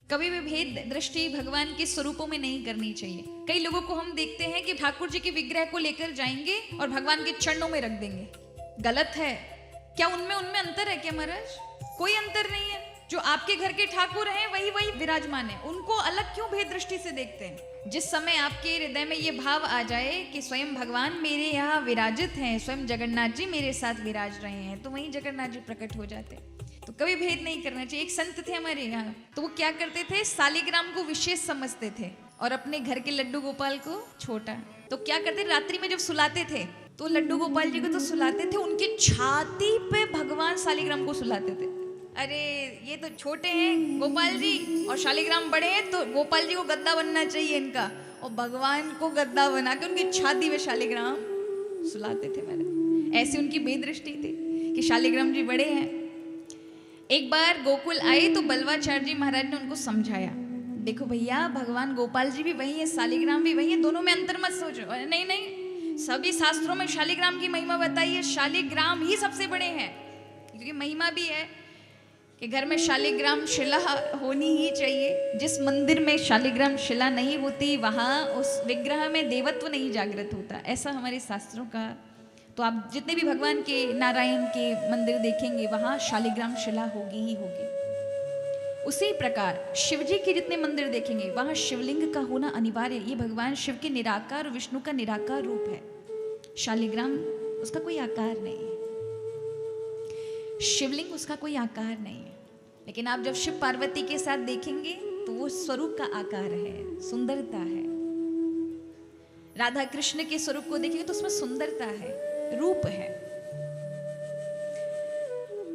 कभी भी भेद दृष्टि भगवान के स्वरूपों में नहीं करनी चाहिए। कई लोगों को हम देखते हैं कि ठाकुर जी के विग्रह को लेकर जाएंगे और भगवान के चरणों में रख देंगे। गलत है। क्या उनमें अंतर है क्या महाराज? कोई अंतर नहीं है। जो आपके घर के ठाकुर हैं वही वही विराजमान है। उनको अलग क्यों भेद दृष्टि से देखते हैं? जिस समय आपके हृदय में ये भाव आ जाए कि स्वयं भगवान मेरे यहाँ विराजित हैं, स्वयं जगन्नाथ जी मेरे साथ विराज रहे हैं, तो वहीं जगन्नाथ जी प्रकट हो जाते हैं। तो कभी भेद नहीं करना चाहिए। एक संत थे हमारे यहाँ, तो वो क्या करते थे, शालिग्राम को विशेष समझते थे और अपने घर के लड्डू गोपाल को छोटा। तो क्या करते, रात्रि में जब सुलाते थे तो लड्डू गोपाल जी को तो सुलाते थे, उनकी छाती पे भगवान शालिग्राम को सुलाते थे। अरे ये तो छोटे हैं गोपाल जी और शालिग्राम बड़े हैं, तो गोपाल जी को गद्दा बनना चाहिए इनका, और भगवान को गद्दा बना के उनकी छाती पे शालिग्राम सुलाते थे। मैंने ऐसी उनकी भेद दृष्टि थी कि शालिग्राम जी बड़े हैं। एक बार गोकुल आए तो बल्वाचार्य जी महाराज ने उनको समझाया, देखो भैया भगवान गोपाल जी भी वही है, शालिग्राम भी वही है, दोनों में अंतर मत सोचो। अरे नहीं नहीं, सभी शास्त्रों में शालिग्राम की महिमा बताई है, शालिग्राम ही सबसे बड़े हैं। क्योंकि महिमा भी है कि घर में शालिग्राम शिला होनी ही चाहिए। जिस मंदिर में शालिग्राम शिला नहीं होती वहाँ उस विग्रह में देवत्व नहीं जागृत होता, ऐसा हमारे शास्त्रों का। तो आप जितने भी भगवान के नारायण के मंदिर देखेंगे वहाँ शालिग्राम शिला होगी ही होगी। उसी प्रकार शिव जी के जितने मंदिर देखेंगे वहाँ शिवलिंग का होना अनिवार्य है। ये भगवान शिव के निराकार और विष्णु का निराकार रूप है। शालिग्राम उसका कोई आकार नहीं है, शिवलिंग उसका कोई आकार नहीं है। लेकिन आप जब शिव पार्वती के साथ देखेंगे तो वो स्वरूप का आकार है, सुंदरता है। राधा कृष्ण के स्वरूप को देखेंगे तो उसमें सुंदरता है, रूप है।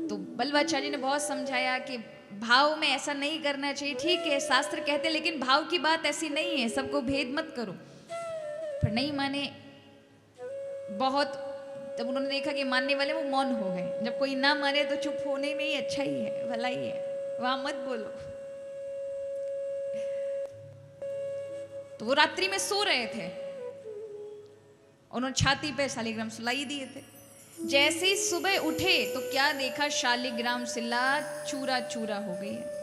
तो बल्वाचार्य ने बहुत समझाया कि भाव में ऐसा नहीं करना चाहिए। ठीक है शास्त्र कहते, लेकिन भाव की बात ऐसी नहीं है, सबको भेद मत करो। पर नहीं माने। बहुत जब उन्होंने देखा कि मानने वाले वो मौन हो गए। जब कोई ना माने तो चुप होने में ही अच्छा ही है, भला ही है, वहां मत बोलो। तो वो रात्रि में सो रहे थे, उन्होंने छाती पे शालिग्राम सुलाई दिए थे। जैसे ही सुबह उठे तो क्या देखा, शालिग्राम शिला चूरा चूरा हो गई है।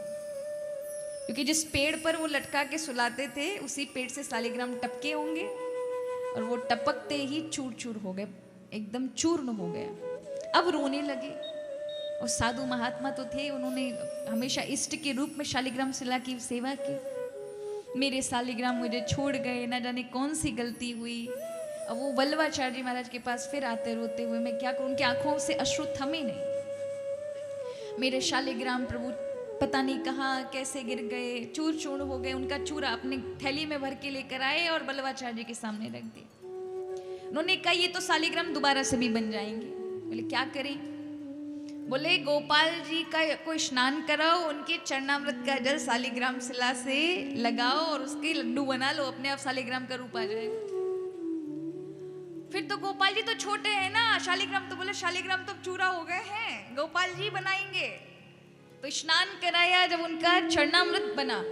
क्योंकि जिस पेड़ पर वो लटका के सुलाते थे उसी पेड़ से शालिग्राम टपके होंगे और वो टपकते ही चूर चूर हो गए, एकदम चूर्ण हो गया। अब रोने लगे। और साधु महात्मा तो थे, उन्होंने हमेशा इष्ट के रूप में शालिग्राम शिला की सेवा की। मेरे शालिग्राम मुझे छोड़ गए, ना जाने कौन सी गलती हुई। अब वो बल्वाचार्य जी महाराज के पास फिर आते रोते हुए, मैं क्या करूं, उनकी आंखों से अश्रु थमे नहीं। मेरे शालिग्राम प्रभु पता नहीं कहाँ कैसे गिर गए, चूर चूर हो गए। उनका चूरा अपने थैली में भर के लेकर आए और बल्वाचार्य जी के सामने रख दिए। उन्होंने कहा ये तो शालिग्राम दोबारा से भी बन जाएंगे। बोले क्या करें? बोले गोपाल जी का कोई स्नान कराओ, उनके चरणामृत का जल शालिग्राम शिला से लगाओ और उसके लड्डू बना लो, अपने आप शालिग्राम का रूप आ जाएगा। फिर तो गोपाल जी तो छोटे हैं ना, शालिग्राम तो बोले शालिग्राम तो चूरा हो गए हैं, गोपाल जी बनाएंगे। तो स्नान कराया, जब उनका चरणामृत बना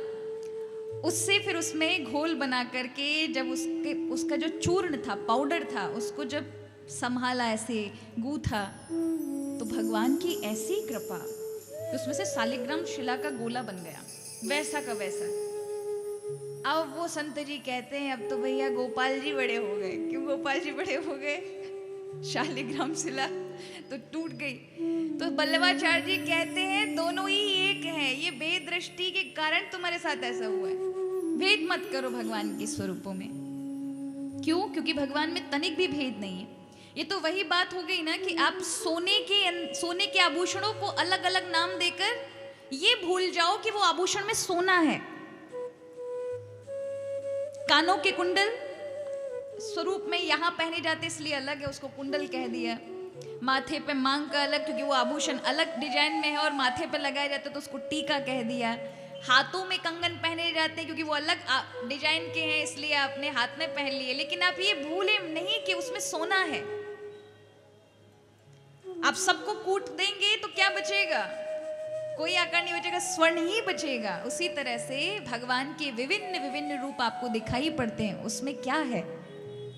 उससे फिर उसमें घोल बना करके जब उसका जो चूर्ण था, पाउडर था, उसको जब संभाला, ऐसे गूथा, तो भगवान की ऐसी कृपा कि उसमें से शालिग्राम शिला का गोला बन गया, वैसा का वैसा। अब वो संत जी कहते हैं अब तो भैया गोपाल जी बड़े हो गए। क्यों गोपाल जी बड़े हो गए? शालिग्राम शिला तो टूट गई। तो बल्लवाचार्य जी कहते हैं दोनों ही एक हैं, ये भेद दृष्टि के कारण तुम्हारे साथ ऐसा हुआ है। भेद मत करो भगवान के स्वरूपों में। क्यों? क्योंकि भगवान में तनिक भी भेद नहीं है। ये तो वही बात हो गई ना कि आप सोने के आभूषणों को अलग अलग नाम देकर ये भूल जाओ कि वो आभूषण में सोना है। कानों के कुंडल स्वरूप में यहाँ पहने जाते इसलिए अलग है, उसको कुंडल कह दिया। माथे पे मांग का अलग, क्योंकि वो आभूषण अलग डिजाइन में है और माथे पे लगाए जाते तो उसको टीका कह दिया। हाथों में कंगन पहने जाते हैं क्योंकि वो अलग डिजाइन के हैं, इसलिए आपने हाथ में पहन लिए। लेकिन आप ये भूले नहीं कि उसमें सोना है। आप सबको कूट देंगे तो क्या बचेगा? कोई आकार नहीं बचेगा, स्वर्ण ही बचेगा। उसी तरह से भगवान के विभिन्न विभिन्न रूप आपको दिखाई पड़ते हैं, उसमें क्या है?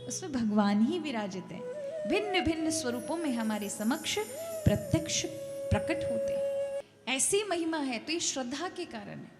उसमें भगवान ही विराजित है, भिन्न भिन्न स्वरूपों में हमारे समक्ष प्रत्यक्ष प्रकट होते हैं। ऐसी महिमा है तो ये श्रद्धा के कारण है।